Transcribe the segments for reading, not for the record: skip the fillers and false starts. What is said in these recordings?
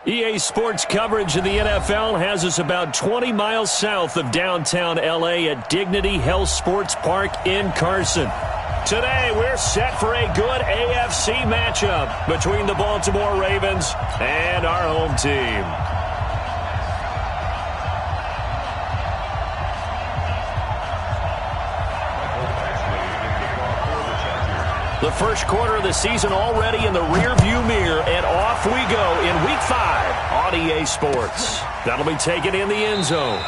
EA Sports coverage of the NFL has us about 20 miles south of downtown L.A. at Dignity Health Sports Park in Carson. Today, we're set for a good AFC matchup between the Baltimore Ravens and our home team. The first quarter of the season already in the rearview mirror, and off we go in Week 5 on EA Sports. That'll be taken in the end zone.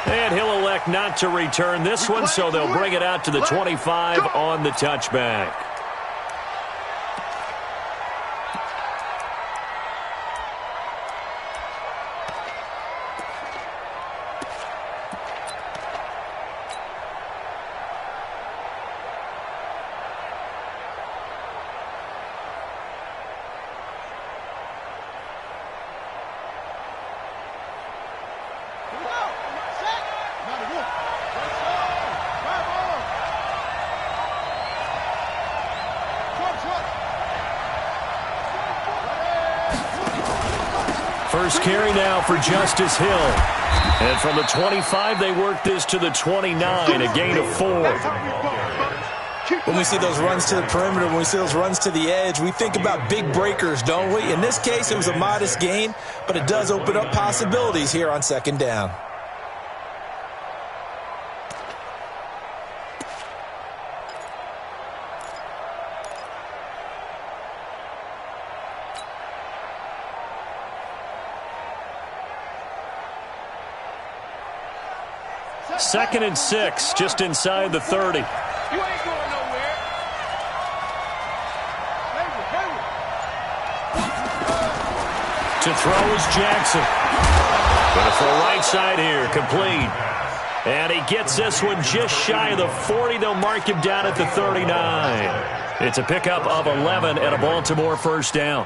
And he'll elect not to return this one, so they'll bring it out to the 25 on the touchback. First carry now for Justice Hill. And from the 25, they work this to the 29, a gain of 4. When we see those runs to the perimeter, when we see those runs to the edge, we think about big breakers, don't we? In this case, it was a modest gain, but it does open up possibilities here on second down. Second and 6, just inside the 30. You ain't going nowhere. To throw is Jackson. Gonna throw right side here, complete. And he gets this one just shy of the 40. They'll mark him down at the 39. It's a pickup of 11 and a Baltimore first down.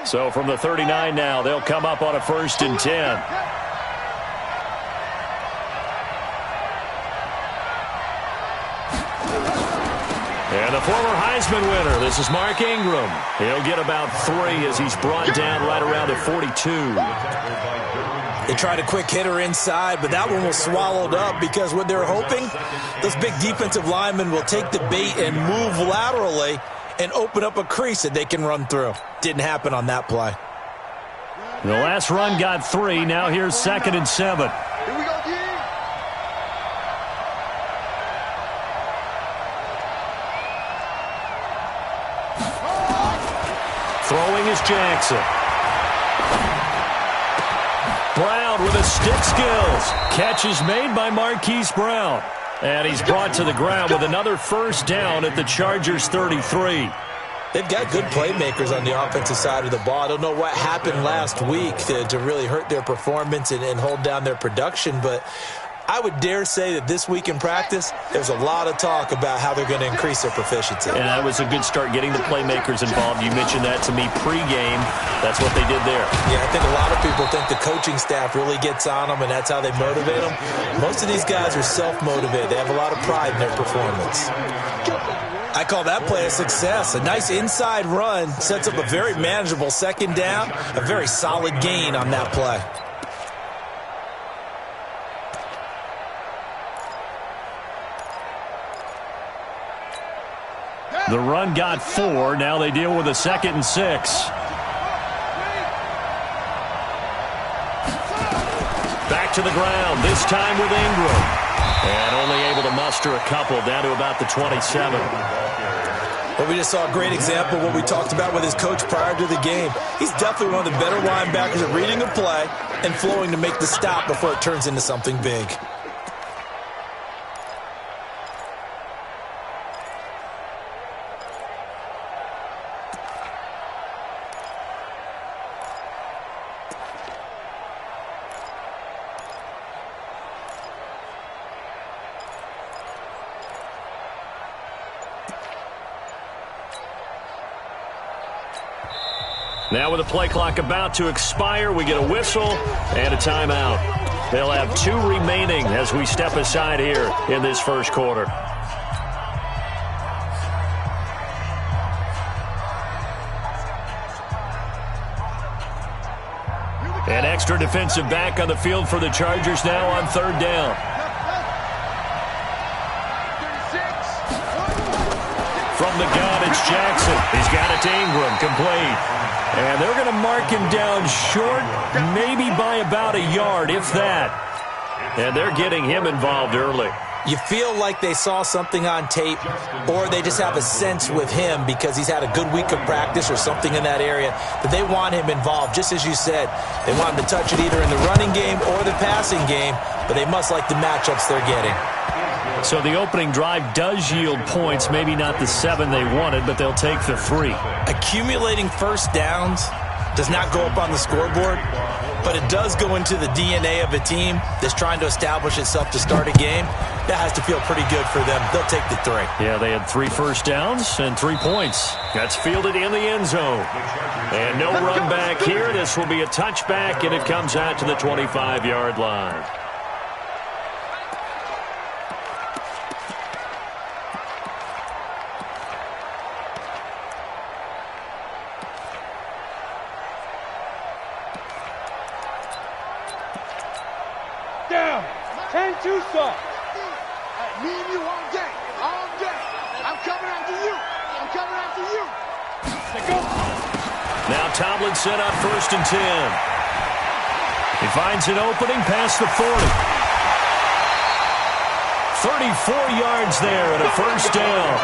So from the 39 now, they'll come up on a 1st and 10. And the former Heisman winner, this is Mark Ingram. He'll get about 3 as he's brought down right around the 42. They tried a quick hitter inside, but that one was swallowed up because what they're hoping, those big defensive linemen will take the bait and move laterally and open up a crease that they can run through. Didn't happen on that play. The last run got 3. Now here's 2nd and 7. Here we go, D. Throwing is Jackson. Brown with his stick skills. Catch is made by Marquise Brown. And he's brought to the ground with another first down at the Chargers' 33. They've got good playmakers on the offensive side of the ball. I don't know what happened last week to really hurt their performance and hold down their production, but I would dare say that this week in practice, there's a lot of talk about how they're going to increase their proficiency. And that was a good start, getting the playmakers involved. You mentioned that to me pregame. That's what they did there. Yeah, I think a lot of people think the coaching staff really gets on them, and that's how they motivate them. Most of these guys are self-motivated. They have a lot of pride in their performance. I call that play a success. A nice inside run sets up a very manageable second down, a very solid gain on that play. The run got 4. Now they deal with a 2nd and 6. Back to the ground, this time with Ingram. And only able to muster a couple down to about the 27. Well, we just saw a great example of what we talked about with his coach prior to the game. He's definitely one of the better linebackers at reading a play and flowing to make the stop before it turns into something big. Now with the play clock about to expire, we get a whistle and a timeout. They'll have 2 remaining as we step aside here in this first quarter. An extra defensive back on the field for the Chargers now on 3rd down. From the gun, it's Jackson. He's got it to Ingram, complete. And they're going to mark him down short, maybe by about a yard, if that. And they're getting him involved early. You feel like they saw something on tape, or they just have a sense with him because he's had a good week of practice or something in that area that they want him involved, just as you said. They want him to touch it either in the running game or the passing game, but they must like the matchups they're getting. So the opening drive does yield points, maybe not the 7 they wanted, but they'll take the 3. Accumulating first downs does not go up on the scoreboard, but it does go into the DNA of a team that's trying to establish itself to start a game. That has to feel pretty good for them. They'll take the 3. Yeah, they had 3 first downs and 3 points. That's fielded in the end zone. And no run back here. This will be a touchback, and it comes out to the 25-yard line. Down. 10-2 soft. Me and you all day. All day. I'm coming after you. I'm coming after you. Let's go. Now Tomlin set up 1st and 10. He finds an opening past the 40. 34 yards there and a 1st down.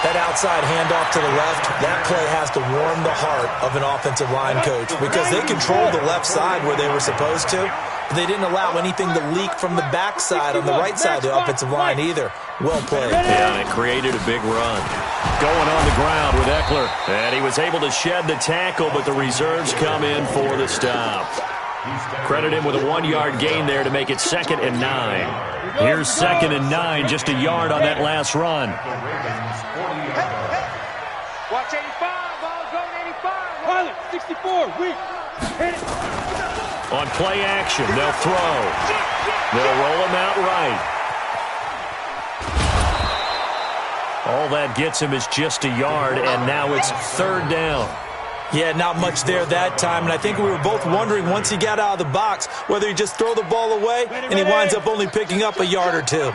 That outside handoff to the left, that play has to warm the heart of an offensive line coach because they controlled the left side where they were supposed to, but they didn't allow anything to leak from the backside on the right side of the offensive line either. Well played. Yeah, and it created a big run. Going on the ground with Eckler, and he was able to shed the tackle, but the reserves come in for the stop. Credit him with a 1-yard gain there to make it 2nd and 9. Here's 2nd and 9, just a yard on that last run. Watch 85. Ball's going 85. Pilot, 64. Weak. Hit it. On play action, they'll throw. They'll roll him out right. All that gets him is just a yard, and now it's 3rd down. Yeah, not much there that time, and I think we were both wondering once he got out of the box whether he just throw the ball away, and he winds up only picking up a yard or 2.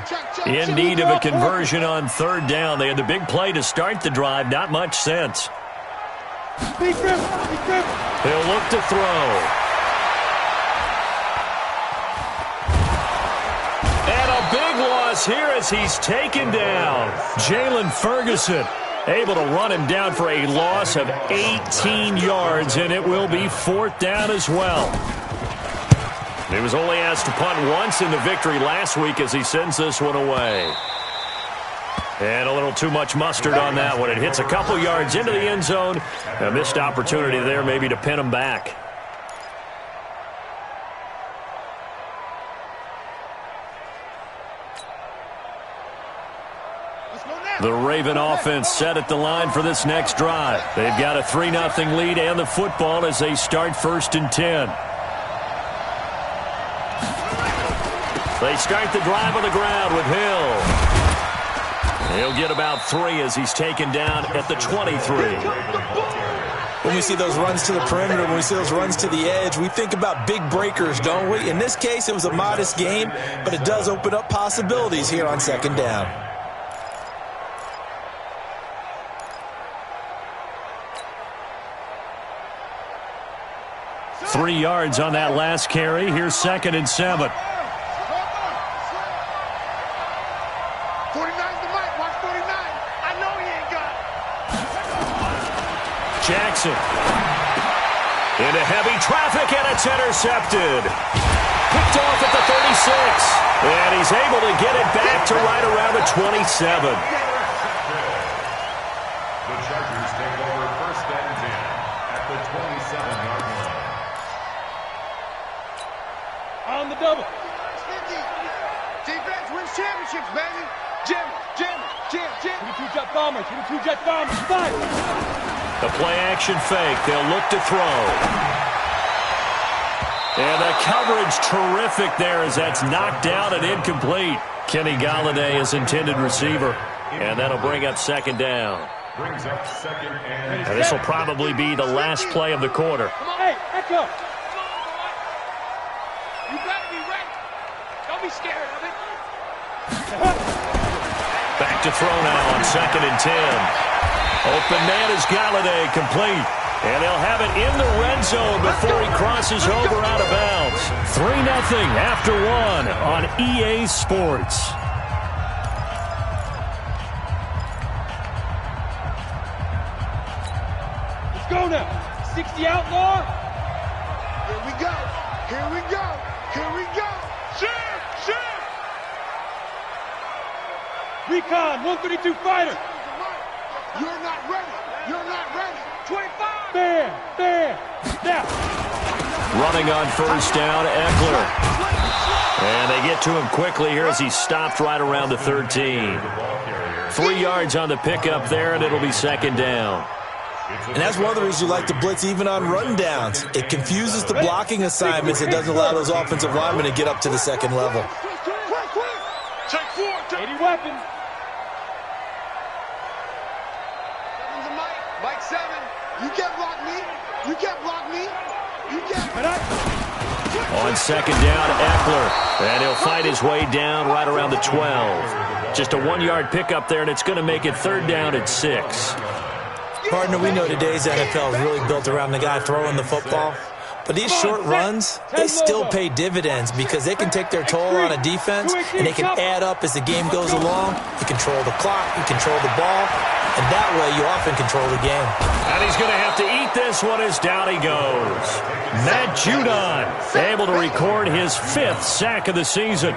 In need of a conversion on 3rd down. They had the big play to start the drive. Not much sense. Big grip. He'll look to throw. And a big loss here as he's taken down. Jalen Ferguson able to run him down for a loss of 18 yards, and it will be 4th down as well. He was only asked to punt once in the victory last week as he sends this one away. And a little too much mustard on that one. It hits a couple yards into the end zone. A missed opportunity there maybe to pin him back. The Raven offense set at the line for this next drive. They've got a 3-0 lead and the football as they start 1st and 10. They start the drive on the ground with Hill. He'll get about 3 as he's taken down at the 23. When we see those runs to the perimeter, when we see those runs to the edge, we think about big breakers, don't we? In this case, it was a modest game, but it does open up possibilities here on 2nd down. 3 yards on that last carry. Here's 2nd and 7. 49's the mic. Watch 49. I know he ain't got it. Jackson. Into heavy traffic, and it's intercepted. Picked off at the 36. And he's able to get it back to right around the 27. The Chargers take over 1st and 10 at the 27-yard line. On the double. Defense wins championships, baby. Jim. 22-jet bomber. 22-jet bomber. Fire. The play action fake. They'll look to throw. And the coverage terrific there as that's knocked down and incomplete. Kenny Galladay is intended receiver. And that'll bring up second down. Brings up second and This will probably be the last play of the quarter. Hey, back up. You better be ready. Don't be scared of it. Back to throw now on second and 10. Open man is Galladay, complete. And they'll have it in the red zone before he crosses over out of bounds. 3-0 after one on EA Sports. Let's go now. 60 outlaw. Here we go. Here we go. Here we go. Shoot! Recon, 132 fighter. You're not ready. You're not ready. 25. Bam. Now. Running on first down, Eckler. And they get to him quickly here as he stopped right around the 13. 3 yards on the pickup there, and it'll be second down. And that's one of the reasons you like to blitz even on run downs. It confuses the blocking assignments. It doesn't allow those offensive linemen to get up to the second level. Check 4. 80 weapons. Mike 7. You can't block me. You can't block me. You can't. On second down, Eckler. And he'll fight his way down right around the 12. Just a 1-yard pickup there, and it's going to make it third down at 6. Partner, we know today's NFL is really built around the guy throwing the football. But these short runs, they still pay dividends because they can take their toll on a defense, and they can add up as the game goes along. You control the clock, you control the ball, and that way you often control the game. And he's going to have to eat this one as down he goes. Matt Judon able to record his 5th sack of the season.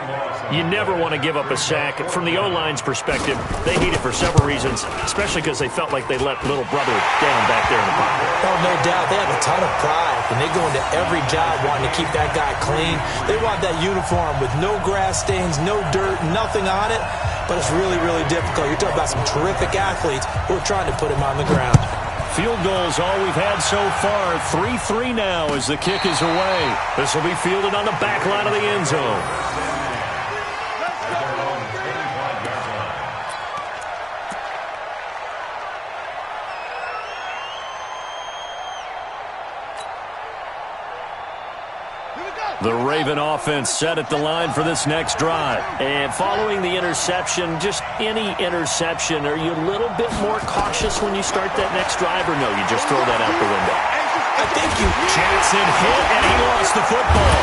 You never want to give up a sack. From the O-line's perspective, they need it for several reasons, especially because they felt like they let little brother down back there in the pocket. Oh, no doubt. They have a ton of pride, and they go into every job wanting to keep that guy clean. They want that uniform with no grass stains, no dirt, nothing on it, but it's really, really difficult. You're talking about some terrific athletes who are trying to put him on the ground. Field goals all we've had so far. 3-3 now as the kick is away. This will be fielded on the back line of the end zone. The Raven offense set at the line for this next drive. And following the interception, just any interception, are you a little bit more cautious when you start that next drive, or no, you just throw that out the window? I think you... Jackson hit, and he lost the football.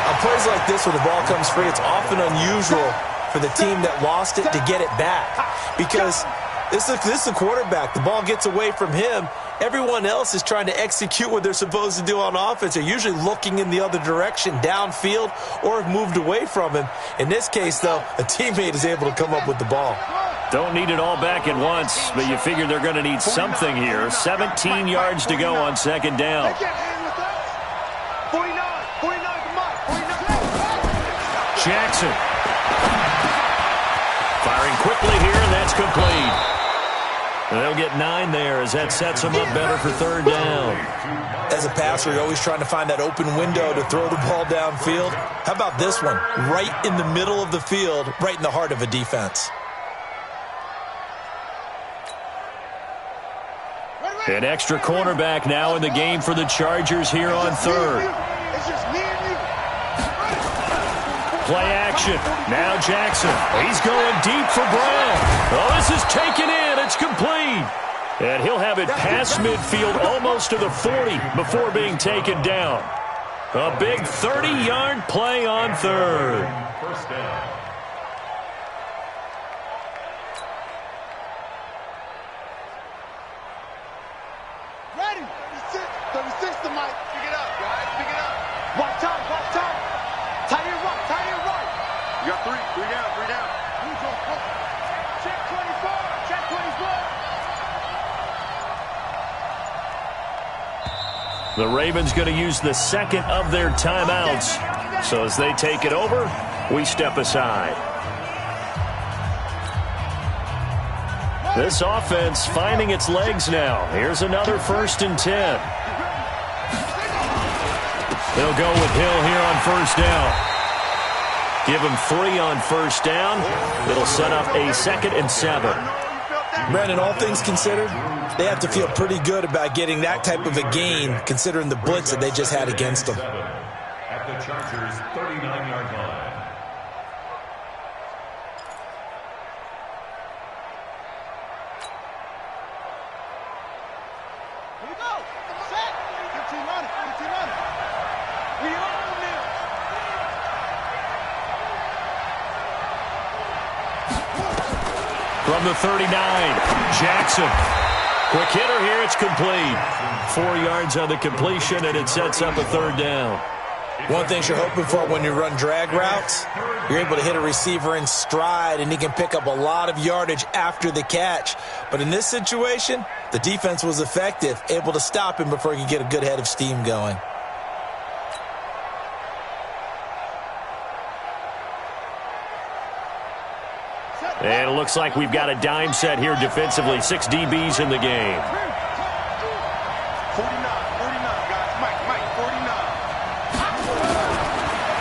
On plays like this, when the ball comes free, it's often unusual for the team that lost it to get it back. Because this is the quarterback. The ball gets away from him. Everyone else is trying to execute what they're supposed to do on offense. They're usually looking in the other direction, downfield, or have moved away from him. In this case, though, a teammate is able to come up with the ball. Don't need it all back at once, but you figure they're going to need something here. 17 yards to go on second down. 49 to Mike. 49. Jackson. Firing quickly here, and that's complete. They'll get 9 there as that sets them up better for third down. As a passer, you're always trying to find that open window to throw the ball downfield. How about this one? Right in the middle of the field, right in the heart of a defense. An extra cornerback now in the game for the Chargers here on third. Play action. Now Jackson. He's going deep for Brown. Oh, this is taken in. It's complete. And he'll have it past midfield almost to the 40 before being taken down. A big 30-yard play on third. first down. Ready. 36 to Mike. Pick it up, guys. Pick it up. Watch time. Tight end right. You got 3 down. Check 24. Check 24. The Ravens going to use the second of their timeouts. So as they take it over, we step aside. This offense finding its legs now. Here's another 1st and 10. They'll go with Hill here on first down. Give him 3 on first down. It'll set up a 2nd and 7. Brandon, all things considered, they have to feel pretty good about getting that type of a gain, considering the blitz that they just had against them. At the Chargers' 39-yard line. Here we go. Set. 15 running. 15 running. We own them. From the 39, Jackson. Quick hitter here, it's complete. 4 yards on the completion, and it sets up a 3rd down. One thing you're hoping for when you run drag routes, you're able to hit a receiver in stride, and he can pick up a lot of yardage after the catch. But in this situation, the defense was effective, able to stop him before he could get a good head of steam going. And it looks like we've got a dime set here defensively. 6 DBs in the game. 49, guys. Mike, 49.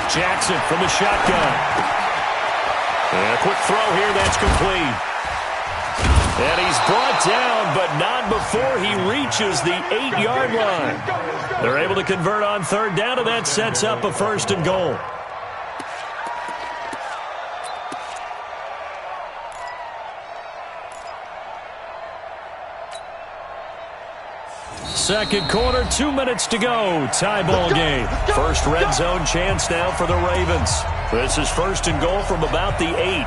Jackson from the shotgun. And a quick throw here, that's complete. And he's brought down, but not before he reaches the 8-yard line. They're able to convert on 3rd down, and that sets up a 1st and goal. Second quarter, 2 minutes to go. Tie ball game. First red zone chance now for the Ravens. This is 1st and goal from about the 8.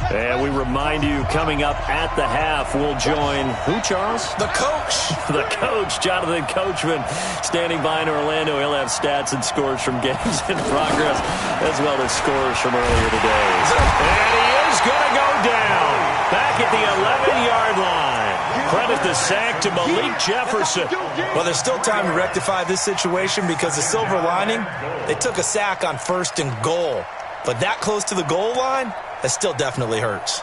And we remind you, coming up at the half, we'll join who, Charles? The coach. The coach, Jonathan Coachman, standing by in Orlando. He'll have stats and scores from games in progress, as well as scores from earlier today. And he is going to go down back at the 11-yard line. Credit the sack to Malik Jefferson. Well, there's still time to rectify this situation because the silver lining, they took a sack on 1st and goal. But that close to the goal line, that still definitely hurts.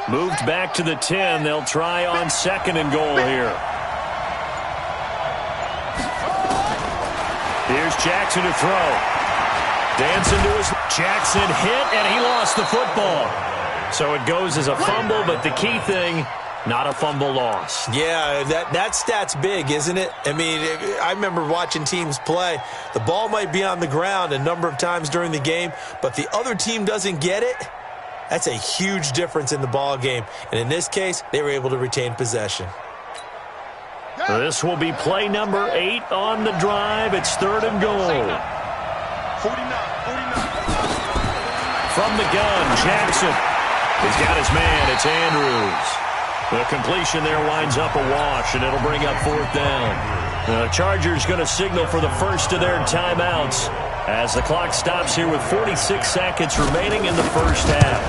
Moved back to the 10. They'll try on 2nd and goal here. Here's Jackson to throw. Dancing to his Jackson hit, and he lost the football. So it goes as a fumble, but the key thing, not a fumble loss. Yeah, that stat's big, isn't it? I mean, I remember watching teams play. The ball might be on the ground a number of times during the game, but the other team doesn't get it. That's a huge difference in the ball game. And in this case, they were able to retain possession. This will be play number 8 on the drive. It's 3rd and goal. 49. From the gun, Jackson. He's got his man. It's Andrews. The completion there winds up a wash, and it'll bring up 4th down. The Chargers going to signal for the first of their timeouts as the clock stops here with 46 seconds remaining in the first half.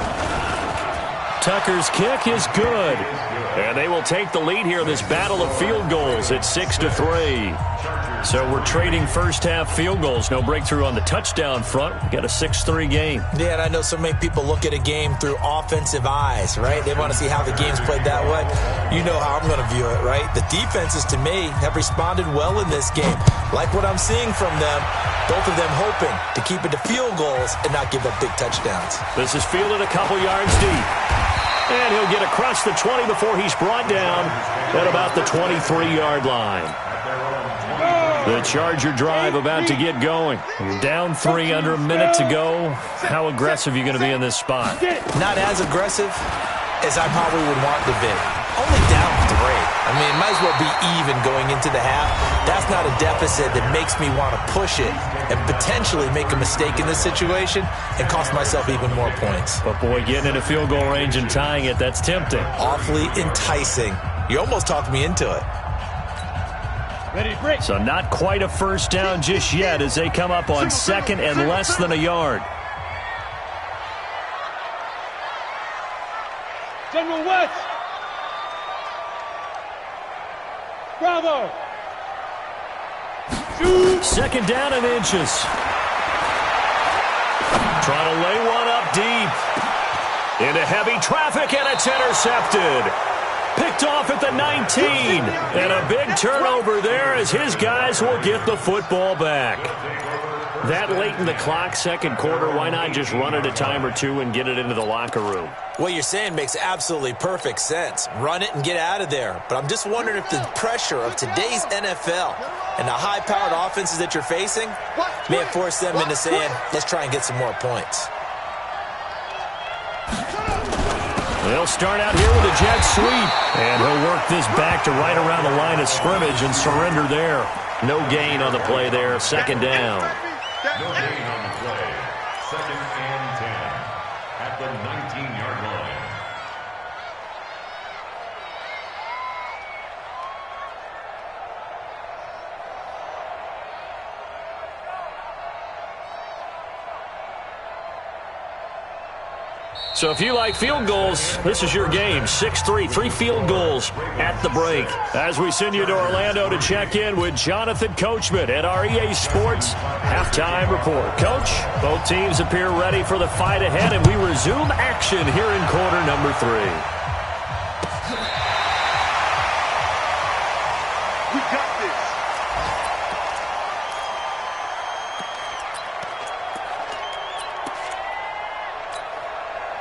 Tucker's kick is good. And they will take the lead here in this battle of field goals at 6-3. So we're trading first half field goals. No breakthrough on the touchdown front. We got a 6-3 game. Yeah, and I know so many people look at a game through offensive eyes, right? They want to see how the game's played that way. You know how I'm going to view it, right? The defenses, to me, have responded well in this game. Like what I'm seeing from them, both of them hoping to keep it to field goals and not give up big touchdowns. This is fielded a couple yards deep. And he'll get across the 20 before he's brought down at about the 23-yard line. The Charger drive about to get going. You're down 3 under a minute to go. How aggressive are you going to be in this spot? Not as aggressive as I probably would want to be. Only down 3. I mean, it might as well be even going into the half. That's not a deficit that makes me want to push it and potentially make a mistake in this situation and cost myself even more points. But, boy, getting into field goal range and tying it, that's tempting. Awfully enticing. You almost talked me into it. So not quite a first down just yet as they come up on 2nd and less than a yard. General West. Bravo. Shoot. Second down and inches. Trying to lay one up deep. Into heavy traffic, and it's intercepted. Picked off at the 19. And a big turnover there as his guys will get the football back. That late in the clock, second quarter, why not just run it a time or two and get it into the locker room? What you're saying makes absolutely perfect sense. Run it and get out of there. But I'm just wondering if the pressure of today's NFL and the high-powered offenses that you're facing may have forced them into saying, let's try and get some more points. They'll start out here with a jet sweep. And he'll work this back to right around the line of scrimmage and surrender there. No gain on the play there. Second down. No gain on the play. Second and 10 at the 19-yard line. So if you like field goals, this is your game. 6-3, 3 field goals at the break. As we send you to Orlando to check in with Jonathan Coachman at our EA Sports Halftime Report. Coach, both teams appear ready for the fight ahead, and we resume action here in quarter number 3. We got this.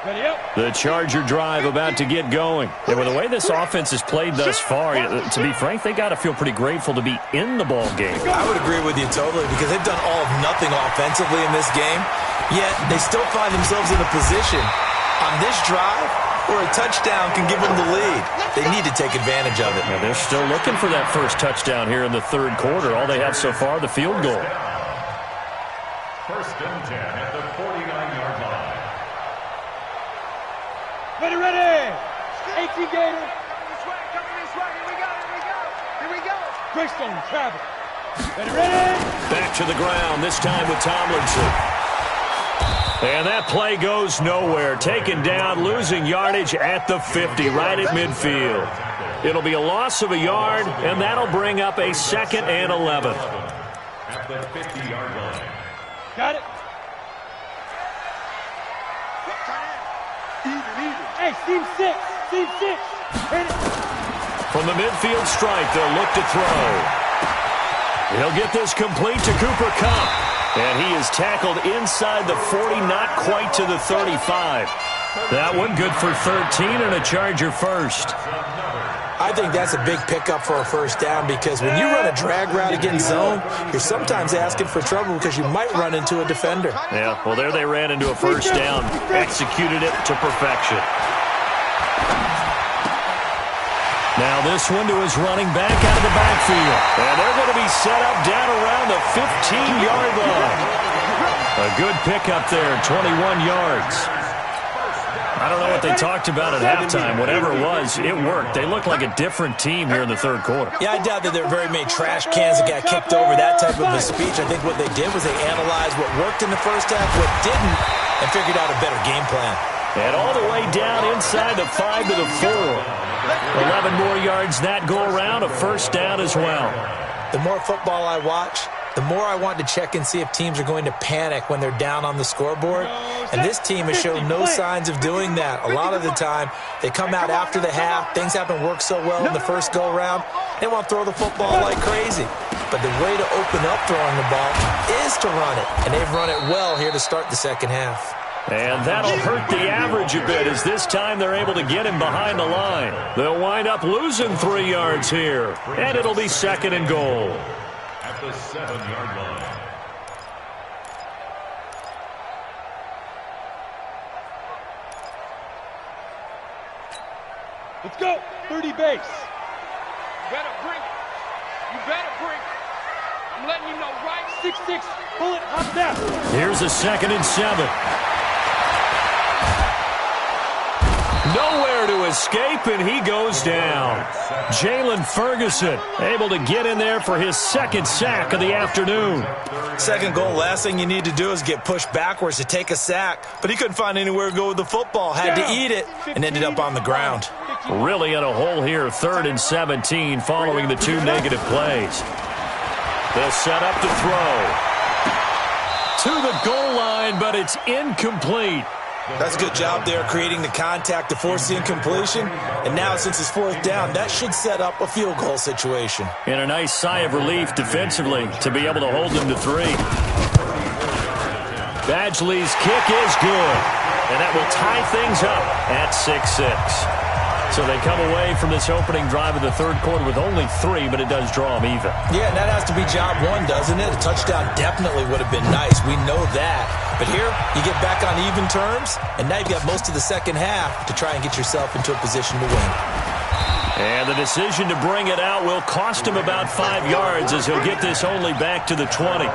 Ready up. The Charger drive about to get going. And with the way this offense has played thus far, to be frank, they got to feel pretty grateful to be in the ball game. I would agree with you totally because they've done all of nothing offensively in this game, yet they still find themselves in a position on this drive where a touchdown can give them the lead. They need to take advantage of it. And they're still looking for that first touchdown here in the third quarter. All they have so far, the field goal. First and 10 at the 49-yard line. Ready, ready. 18 Gator. Coming this way, here we go, here we go. Greystone, travel. Ready, ready. Back to the ground, this time with Tomlinson. And that play goes nowhere. Taken down, losing yardage at the 50, right at midfield. It'll be a loss of a yard, and that'll bring up a 2nd and 11. At the 50-yard line. Got it. Hey, team 6. Hit it. From the midfield strike, they'll look to throw. He'll get this complete to Cooper Kupp. And he is tackled inside the 40, not quite to the 35. That one good for 13 and a Charger first. I think that's a big pickup for a first down because when you run a drag route against zone, you're sometimes asking for trouble because you might run into a defender. Yeah, well, there they ran into a first down, executed it to perfection. Now this one to his running back out of the backfield. And they're going to be set up down around the 15-yard line. A good pickup there, 21 yards. I don't know what they talked about at halftime. Whatever it was, it worked. They looked like a different team here in the third quarter. Yeah, I doubt that there are very many trash cans that got kicked over, that type of a speech. I think what they did was they analyzed what worked in the first half, what didn't, and figured out a better game plan. And all the way down inside the 5 to the 4. 11 more yards that go around, a first down as well. The more football I watch, the more I want to check and see if teams are going to panic when they're down on the scoreboard. And this team has shown no signs of doing that. A lot of the time, they come out after the half. Things haven't worked so well in the first go-around. They want to throw the football like crazy. But the way to open up throwing the ball is to run it. And they've run it well here to start the second half. And that'll hurt the average a bit as this time they're able to get him behind the line. They'll wind up losing 3 yards here. And it'll be 2nd and goal. At the 7-yard line. Let's go. 30 base. You better bring it. You better bring it. I'm letting you know, right? 6-6. Pull it up down. Here's a 2nd and 7. Nowhere to escape, and he goes down. Jalen Ferguson able to get in there for his second sack of the afternoon. Second goal, last thing you need to do is get pushed backwards to take a sack. But he couldn't find anywhere to go with the football. Had to eat it and ended up on the ground. Really in a hole here, 3rd and 17 following the 2 negative plays. They'll set up to throw. To the goal line, but it's incomplete. That's a good job there creating the contact to force the incompletion. And now since it's 4th down, that should set up a field goal situation. And a nice sigh of relief defensively to be able to hold them to 3. Badgley's kick is good. And that will tie things up at 6-6. So they come away from this opening drive of the 3rd quarter with only 3, but it does draw them even. Yeah, and that has to be job 1, doesn't it? A touchdown definitely would have been nice. We know that. But here, you get back on even terms, and now you've got most of the second half to try and get yourself into a position to win. And the decision to bring it out will cost him about 5 yards as he'll get this only back to the 20.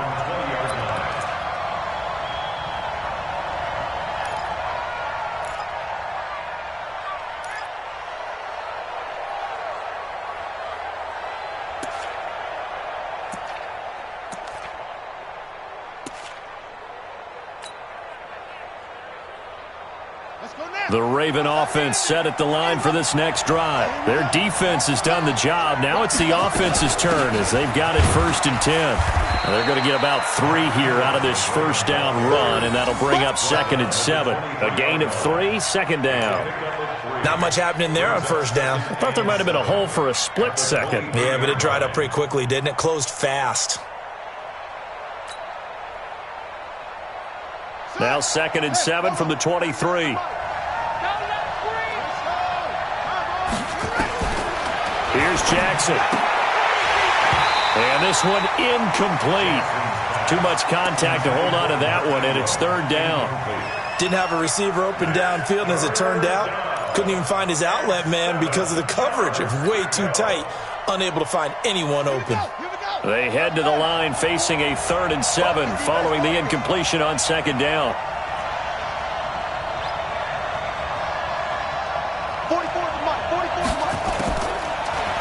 The Raven offense set at the line for this next drive. Their defense has done the job. Now it's the offense's turn as they've got it 1st and 10. Now they're going to get about 3 here out of this 1st down run, and that'll bring up 2nd and 7. A gain of 3, 2nd down. Not much happening there on 1st down. I thought there might have been a hole for a split second. Yeah, but it dried up pretty quickly, didn't it? Closed fast. Now 2nd and 7 from the 23. Here's Jackson. And this one incomplete. Too much contact to hold on to that one, and it's 3rd down. Didn't have a receiver open downfield, and as it turned out, couldn't even find his outlet man because of the coverage. It was way too tight, unable to find anyone open. They head to the line facing a 3rd and 7 following the incompletion on 2nd down.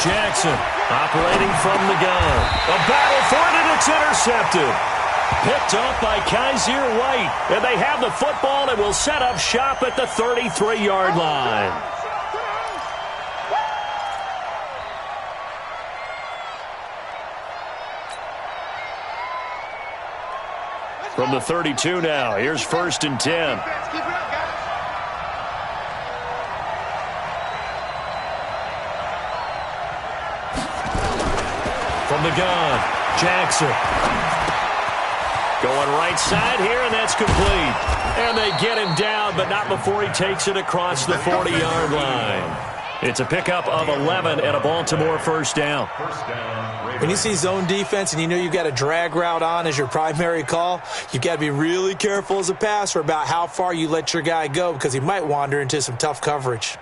Jackson operating from the gun. A battle for it, and it's intercepted. Picked off by Kaiser White. And they have the football and will set up shop at the 33-yard line. From the 32 now, here's 1st and 10. From the gun, Jackson. Going right side here, and that's complete. And they get him down, but not before he takes it across the 40-yard line. It's a pickup of 11 and a Baltimore 1st down. When you see zone defense and you know you've got a drag route on as your primary call, you've got to be really careful as a passer about how far you let your guy go because he might wander into some tough coverage.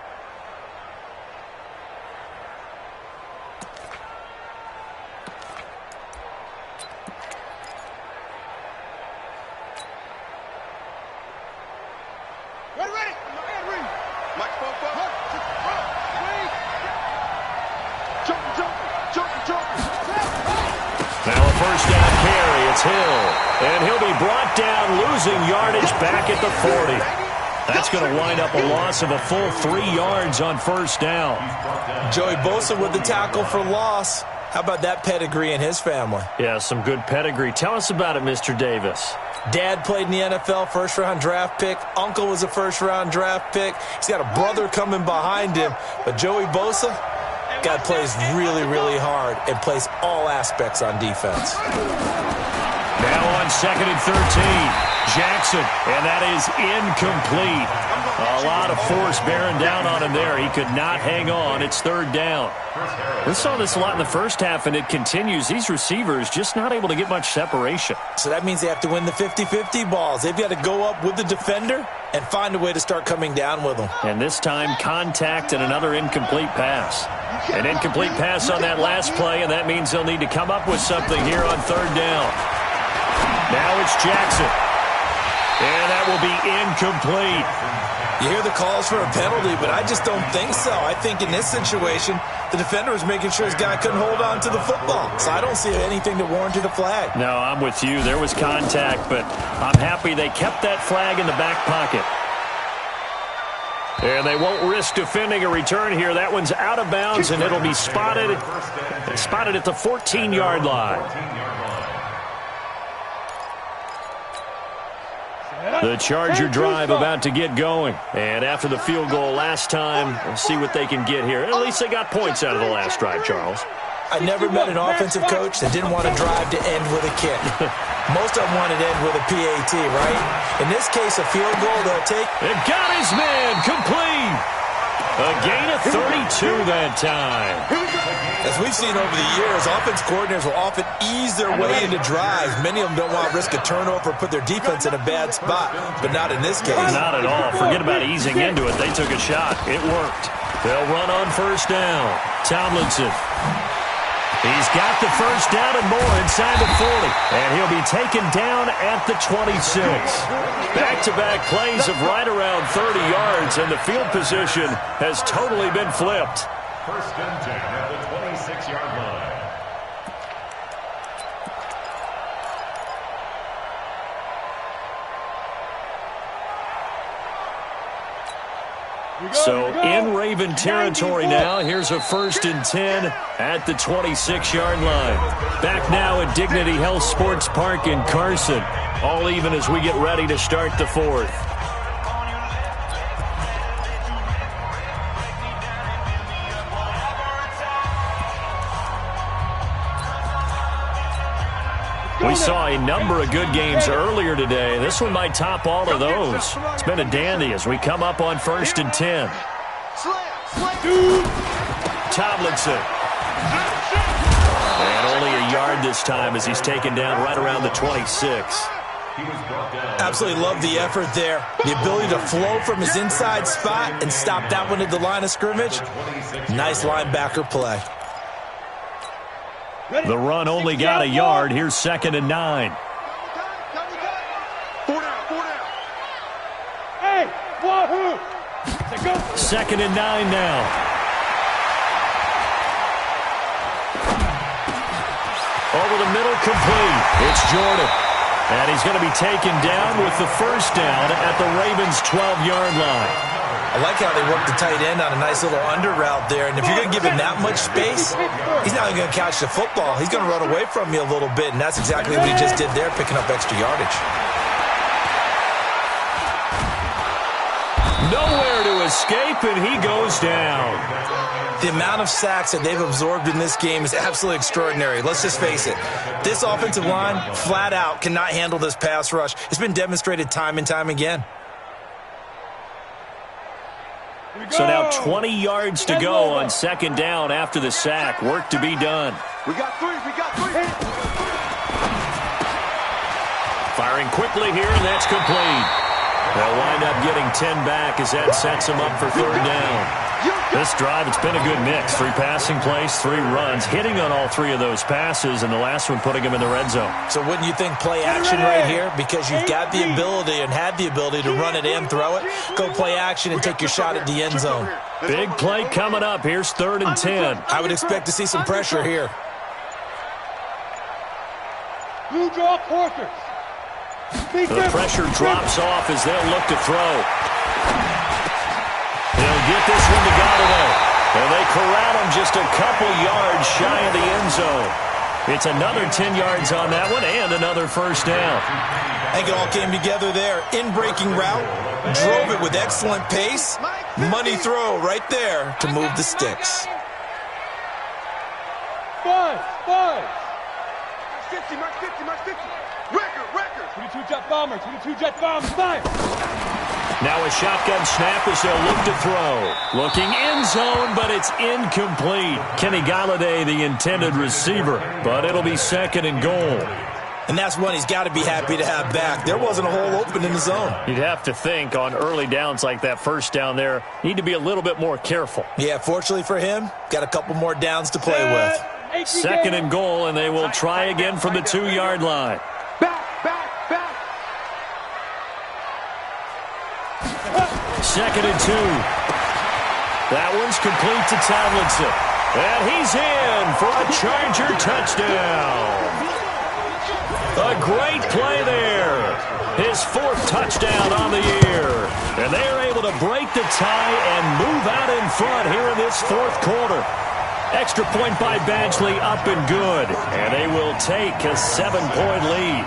And he'll be brought down, losing yardage back at the 40. That's going to wind up a loss of a full 3 yards on 1st down. Joey Bosa with the tackle for loss. How about that pedigree in his family? Yeah, some good pedigree. Tell us about it, Mr. Davis. Dad played in the NFL, 1st-round draft pick. Uncle was a 1st-round draft pick. He's got a brother coming behind him. But Joey Bosa, guy plays really, really hard and plays all aspects on defense. Now on 2nd and 13, Jackson, and that is incomplete. A lot of force bearing down on him there. He could not hang on. It's 3rd down. We saw this a lot in the 1st half, and it continues. These receivers just not able to get much separation. So that means they have to win the 50-50 balls. They've got to go up with the defender and find a way to start coming down with them. And this time, contact and another incomplete pass. An incomplete pass on that last play, and that means they'll need to come up with something here on 3rd down. Now it's Jackson. And that that will be incomplete. You hear the calls for a penalty, but I just don't think so. I think in this situation, the defender was making sure his guy couldn't hold on to the football. So I don't see anything that warranted a flag. No, I'm with you. There was contact, but I'm happy they kept that flag in the back pocket. And they won't risk defending a return here. That one's out of bounds, and it'll be spotted at the 14-yard line. The Charger drive about to get going. And after the field goal last time, we'll see what they can get here. At least they got points out of the last drive, Charles. I never met an offensive coach that didn't want to drive to end with a kick. Most of them wanted to end with a PAT, right? In this case, a field goal they'll take. It got his man complete. A gain of 32 that time. As we've seen over the years, offense coordinators will often ease their way into drives. Many of them don't want to risk a turnover or put their defense in a bad spot, but not in this case. Not at all. Forget about easing into it. They took a shot. It worked. They'll run on first down. Tomlinson. He's got the first down and more inside the 40. And he'll be taken down at the 26. Back-to-back plays of right around 30 yards, and the field position has totally been flipped. First and 10 at the 26-yard line. So in Raven territory now, here's a first and 10 at the 26-yard line. Back now at Dignity Health Sports Park in Carson. All even as we get ready to start the fourth. We saw a number of good games earlier today. This one might top all of those. It's been a dandy as we come up on first and 10. Tomlinson. And only a yard this time as he's taken down right around the 26. Absolutely love the effort there. The ability to flow from his inside spot and stop that one at the line of scrimmage. Nice linebacker play. The run only got a yard. Here's second and 9. Hey, wahoo! Second and 9 now. Over the middle, complete. It's Jordan. And he's going to be taken down with the first down at the Ravens' 12-yard line. I like how they work the tight end on a nice little under route there. And if you're going to give him that much space, he's not going to catch the football. He's going to run away from you a little bit, and that's exactly what he just did there, picking up extra yardage. Nowhere to escape, and he goes down. The amount of sacks that they've absorbed in this game is absolutely extraordinary. Let's just face it. This offensive line, flat out, cannot handle this pass rush. It's been demonstrated time and time again. So now 20 yards to go on second down after the sack. Work to be done. We got three. Firing quickly here, and that's complete. They'll wind up getting 10 back as that sets them up for third down. This drive, it's been a good mix. 3 passing plays, 3 runs, hitting on all 3 of those passes, and the last one putting them in the red zone. So wouldn't you think play action right here? Because you've got the ability and had the ability to run it and throw it. Go play action and take your shot at the end zone. Big play coming up. Here's third and 10. I would expect to see some pressure here. Blue draw quarters. The pressure drops off as they'll look to throw. He'll get this one to Golladay. And they corral him just a couple yards shy of the end zone. It's another 10 yards on that one and another first down. I think it all came together there. In-breaking route, drove it with excellent pace. Money throw right there to move the sticks. Five. 50, Mark 50. Record. 22 jet bomber, 5. Now a shotgun snap as they'll look to throw. Looking end zone, but it's incomplete. Kenny Golladay, the intended receiver, but it'll be second and goal. And that's one he's got to be happy to have back. There wasn't a hole open in the zone. You'd have to think on early downs like that first down there, need to be a little bit more careful. Yeah, fortunately for him, got a couple more downs to play with. Second and goal, and they will try again from the 2-yard line. Back. 2nd and 2. That one's complete to Tomlinson. And he's in for a Charger touchdown. A great play there. His 4th touchdown on the year. And they are able to break the tie and move out in front here in this 4th quarter. Extra point by Badgley up and good. And they will take a 7-point lead.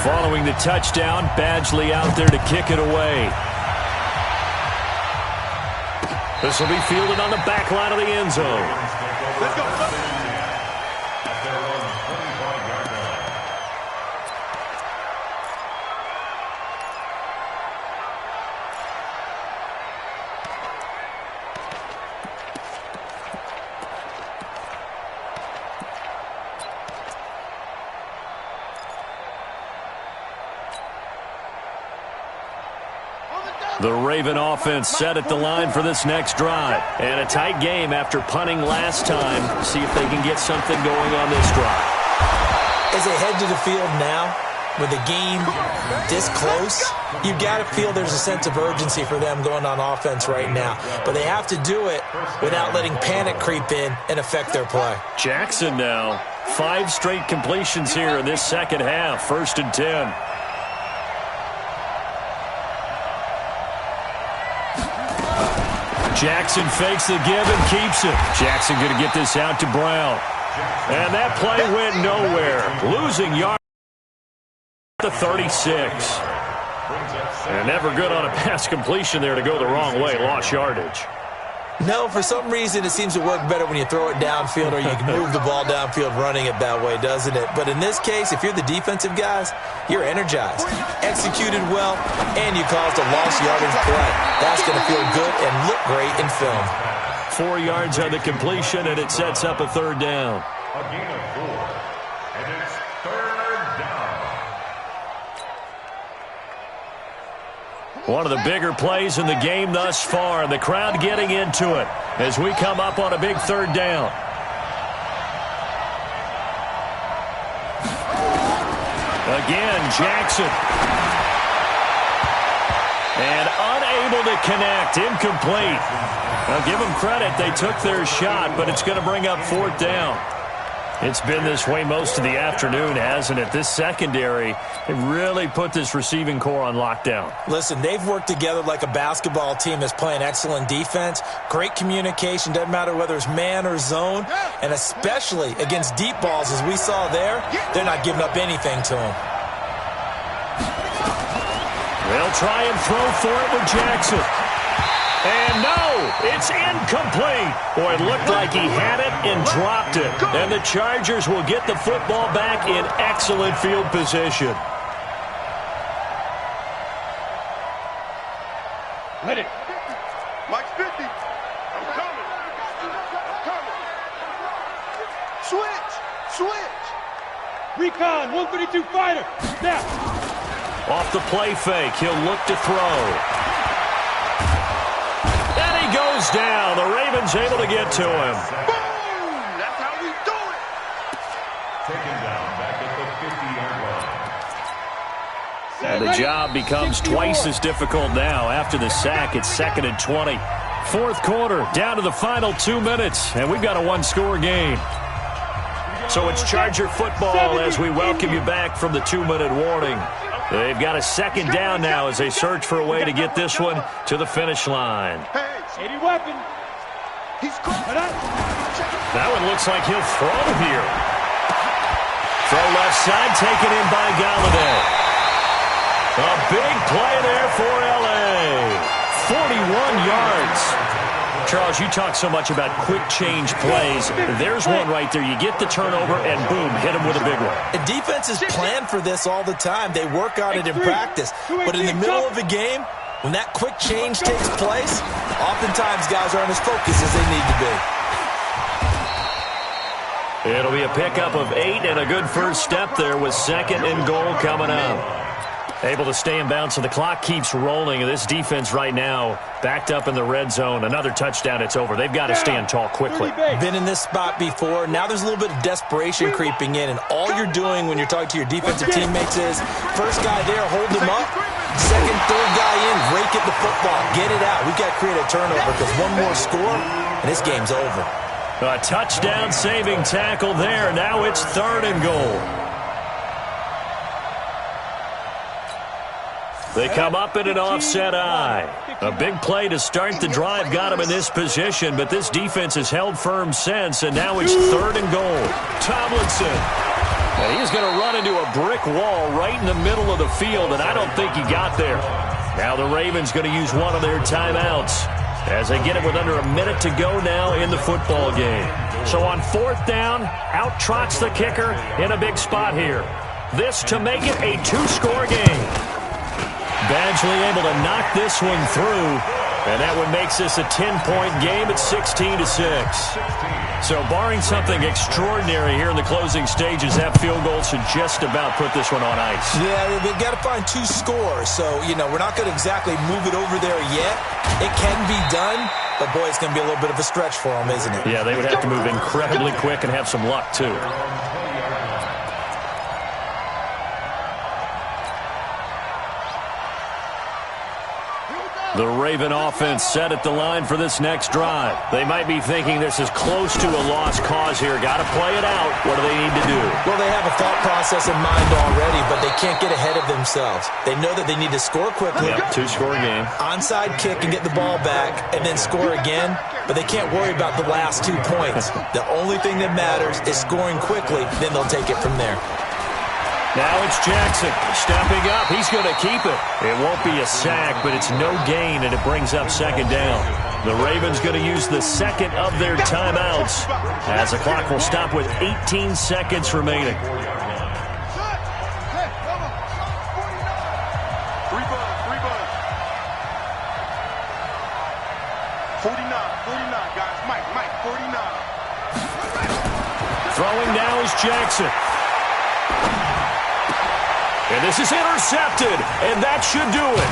Following the touchdown, Badgley out there to kick it away. This will be fielded on the back line of the end zone. Let's go. The Raven offense set at the line for this next drive. And a tight game after punting last time. See if they can get something going on this drive. As they head to the field now, with the game this close, you've got to feel there's a sense of urgency for them going on offense right now. But they have to do it without letting panic creep in and affect their play. Jackson now. 5 straight completions here in this second half. 1st and 10. Jackson fakes the give and keeps it. Jackson going to get this out to Brown. And that play went nowhere. Losing yard at the 36. And never good on a pass completion there to go the wrong way. Lost yardage. No, for some reason it seems to work better when you throw it downfield or you can move the ball downfield running it that way, doesn't it? But in this case, if you're the defensive guys, you're energized, executed well, and you caused a lost yardage play. That's going to feel good and look great in film. 4 yards on the completion, and it sets up a 3rd down. A gain of 4, and it's 3rd down. One of the bigger plays in the game thus far, and the crowd getting into it as we come up on a big 3rd down. Again, Jackson. And unable to connect, incomplete. Now give them credit, they took their shot, but it's going to bring up 4th down. It's been this way most of the afternoon, hasn't it? This secondary, it really put this receiving core on lockdown. Listen, they've worked together like a basketball team that's playing excellent defense. Great communication, doesn't matter whether it's man or zone. And especially against deep balls, as we saw there, they're not giving up anything to them. They'll try and throw for it with Jackson. And no, it's incomplete. Boy, it looked like he had it and dropped it. And the Chargers will get the football back in excellent field position. Hit it. Mike's 50. I'm coming. I'm coming. Switch. Recon, 132 fighter. Snap. Off the play fake, he'll look to throw. Goes down. The Ravens able to get to him. Boom! That's how we do it. Taken down back at the 50-yard line. And the job becomes twice as difficult now after the sack. It's 2nd and 20. 4th quarter, down to the final 2 minutes, and we've got a 1-score game. So it's Charger football as we welcome you back from the 2-minute warning. They've got a 2nd down now as they search for a way to get this one to the finish line. 80 weapon. He's caught. That one looks like he'll throw here. Throw left side, taken in by Galladay. A big play there for L.A. 41 yards. Charles, you talk so much about quick change plays. There's one right there. You get the turnover and boom, hit him with a big one. And defenses plan for this all the time. They work on it in practice. But in the middle of a game, when that quick change takes place, oftentimes guys aren't as focused as they need to be. It'll be a pickup of 8 and a good first step there with 2nd and goal coming up. Able to stay in bounds, so the clock keeps rolling. And this defense right now backed up in the red zone. Another touchdown, it's over. They've got to stand tall quickly. Been in this spot before. Now there's a little bit of desperation creeping in, and all you're doing when you're talking to your defensive teammates is first guy there, hold him up. Second, third guy in, rake at the football. Get it out. We've got to create a turnover because one more score, and this game's over. A touchdown-saving tackle there. Now it's 3rd and goal. They come up in an offset eye. A big play to start the drive got him in this position, but this defense has held firm since, and now it's 3rd and goal. Tomlinson. And he's going to run into a brick wall right in the middle of the field, and I don't think he got there. Now the Ravens going to use one of their timeouts as they get it with under a minute to go now in the football game. So on 4th down, out trots the kicker in a big spot here. This to make it a 2-score game. Badgley able to knock this one through, and that one makes this a 10-point game at 16-6. So barring something extraordinary here in the closing stages, that field goal should just about put this one on ice. Yeah, they've got to find 2 scores. So, we're not going to exactly move it over there yet. It can be done, but, boy, it's going to be a little bit of a stretch for them, isn't it? Yeah, they would have to move incredibly quick and have some luck, too. The Raven offense set at the line for this next drive. They might be thinking this is close to a lost cause here. Got to play it out. What do they need to do? Well, they have a thought process in mind already, but they can't get ahead of themselves. They know that they need to score quickly. Yep, 2-score game. Onside kick and get the ball back and then score again, but they can't worry about the last 2 points. The only thing that matters is scoring quickly, then they'll take it from there. Now it's Jackson stepping up. He's going to keep it. It won't be a sack, but it's no gain, and it brings up 2nd down. The Ravens going to use the 2nd of their timeouts as the clock will stop with 18 seconds remaining. 3 bucks. 49, guys. Mike, 49. Throwing now is Jackson. And this is intercepted, and that should do it.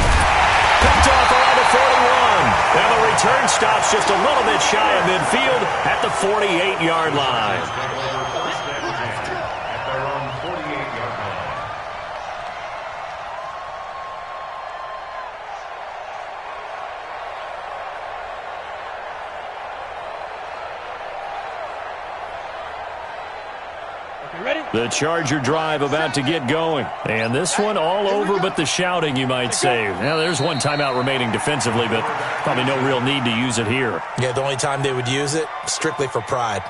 Picked off around the 41. Now the return stops just a little bit shy of midfield at the 48-yard line. At their own 48-yard line. The Charger drive about to get going. And this one all over but the shouting, you might say. Now, there's one timeout remaining defensively, but probably no real need to use it here. Yeah, the only time they would use it, strictly for pride.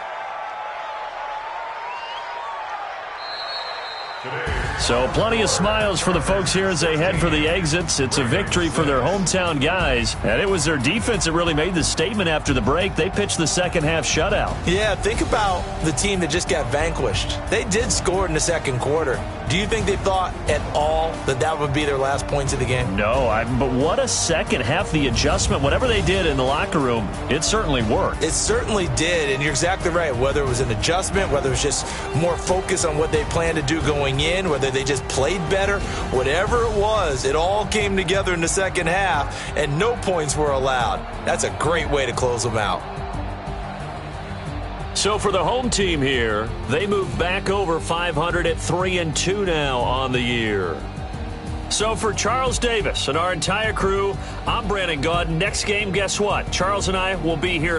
So plenty of smiles for the folks here as they head for the exits. It's a victory for their hometown guys. And it was their defense that really made the statement after the break. They pitched the second-half shutout. Yeah, think about the team that just got vanquished. They did score in the 2nd quarter. Do you think they thought at all that that would be their last points of the game? No, but what a second half. The adjustment, whatever they did in the locker room, it certainly worked. It certainly did, and you're exactly right. Whether it was an adjustment, whether it was just more focus on what they planned to do going in, whether they just played better, whatever it was, it all came together in the second half, and no points were allowed. That's a great way to close them out. So for the home team here, they move back over 500 at 3-2 now on the year. So for Charles Davis and our entire crew, I'm Brandon Gaudin. Next game, guess what? Charles and I will be here.